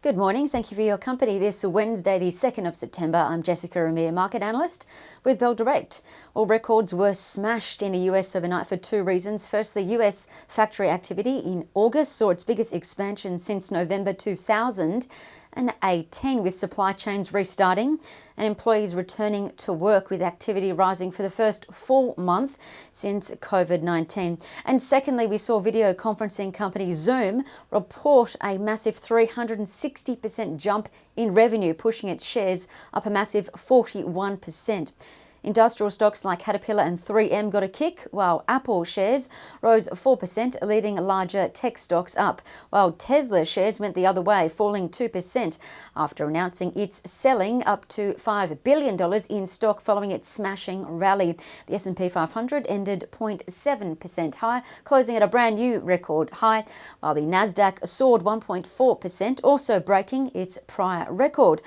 Good morning. Thank you for your company this Wednesday, the 2nd of September. I'm Jessica Ramir, market analyst with Bell Direct. All records were smashed in the US overnight for two reasons. First, the US factory activity in August saw its biggest expansion since November 2018, with supply chains restarting and employees returning to work, with activity rising for the first full month since COVID-19. And secondly, we saw video conferencing company Zoom report a massive 360% jump in revenue, pushing its shares up a massive 41%. Industrial stocks like Caterpillar and 3M got a kick, while Apple shares rose 4%, leading larger tech stocks up, while Tesla shares went the other way, falling 2% after announcing it's selling up to $5 billion in stock following its smashing rally. The S&P 500 ended 0.7% higher, closing at a brand new record high, while the Nasdaq soared 1.4%, also breaking its prior record.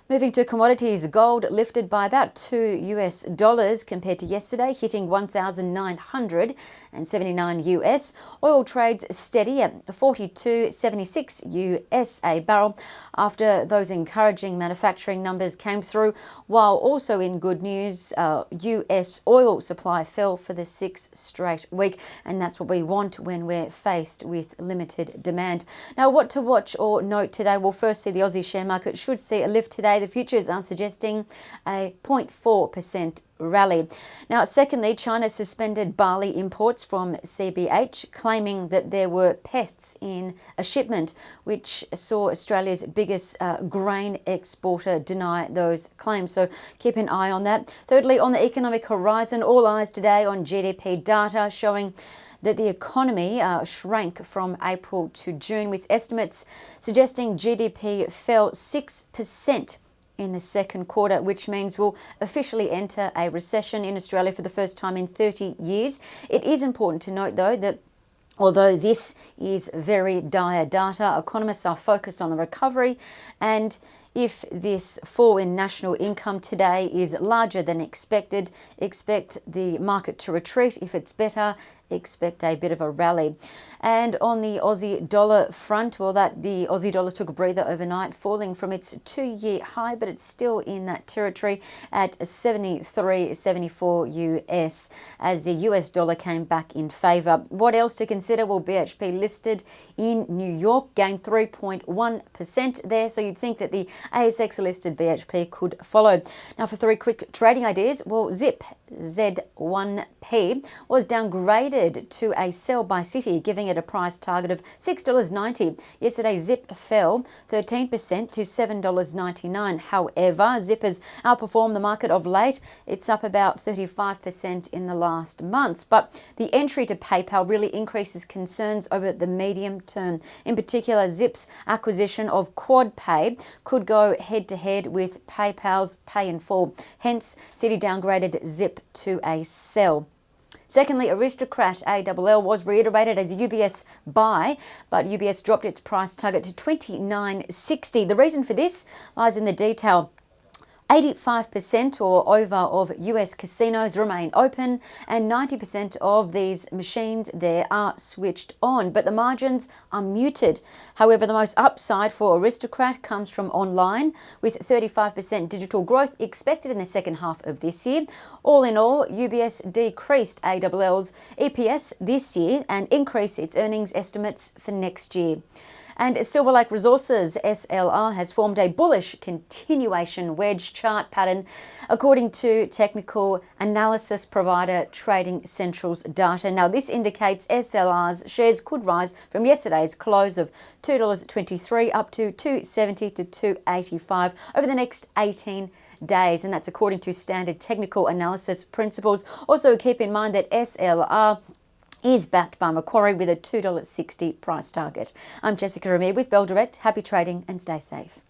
Moving to commodities, gold lifted by about $2 compared to yesterday, hitting 1,979 US. Oil trades steady at 42.76 US a barrel after those encouraging manufacturing numbers came through, while also in good news, US oil supply fell for the sixth straight week, and that's what we want when we're faced with limited demand. Now, what to watch or note today? Well, firstly, the Aussie share market should see a lift today. The futures are suggesting a 0.4% rally. Now, secondly, China suspended barley imports from CBH, claiming that there were pests in a shipment, which saw Australia's biggest grain exporter deny those claims. So keep an eye on that. Thirdly, on the economic horizon, all eyes today on GDP data showing that the economy shrank from April to June, with estimates suggesting GDP fell 6% in the second quarter, which means we'll officially enter a recession in Australia for the first time in 30 years. It is important to note, though, that although this is very dire data, economists are focused on the recovery, and if this fall in national income today is larger than expected, expect the market to retreat. If it's better, expect a bit of a rally. And on the Aussie dollar front, well, the Aussie dollar took a breather overnight, falling from its two-year high, but it's still in that territory at 73.74 US as the US dollar came back in favour. What else to consider? Well, BHP listed in New York gained 3.1% there, so you'd think that the ASX-listed BHP could follow. Now, for three quick trading ideas, well, Zip, Z1P, was downgraded to a sell by Citi, giving it a price target of $6.90. Yesterday, Zip fell 13% to $7.99. However, Zip has outperformed the market of late. It's up about 35% in the last month. But the entry to PayPal really increases concerns over the medium term. In particular, Zip's acquisition of QuadPay could go head-to-head with PayPal's Pay in Full. Hence, Citi downgraded Zip to a sell. Secondly, Aristocrat ALL was reiterated as a UBS buy, but UBS dropped its price target to $29.60. The reason for this lies in the detail. 85% or over of US casinos remain open, and 90% of these machines there are switched on, but the margins are muted. However, the most upside for Aristocrat comes from online, with 35% digital growth expected in the second half of this year. All in all, UBS decreased ALL's EPS this year and increased its earnings estimates for next year. And Silver Lake Resources, SLR, has formed a bullish continuation wedge chart pattern, according to technical analysis provider Trading Central's data. Now, this indicates SLR's shares could rise from yesterday's close of $2.23 up to $2.70 to $2.85 over the next 18 days, and that's according to standard technical analysis principles. Also, keep in mind that SLR is backed by Macquarie with a $2.60 price target. I'm Jessica Ramir with Bell Direct. Happy trading and stay safe.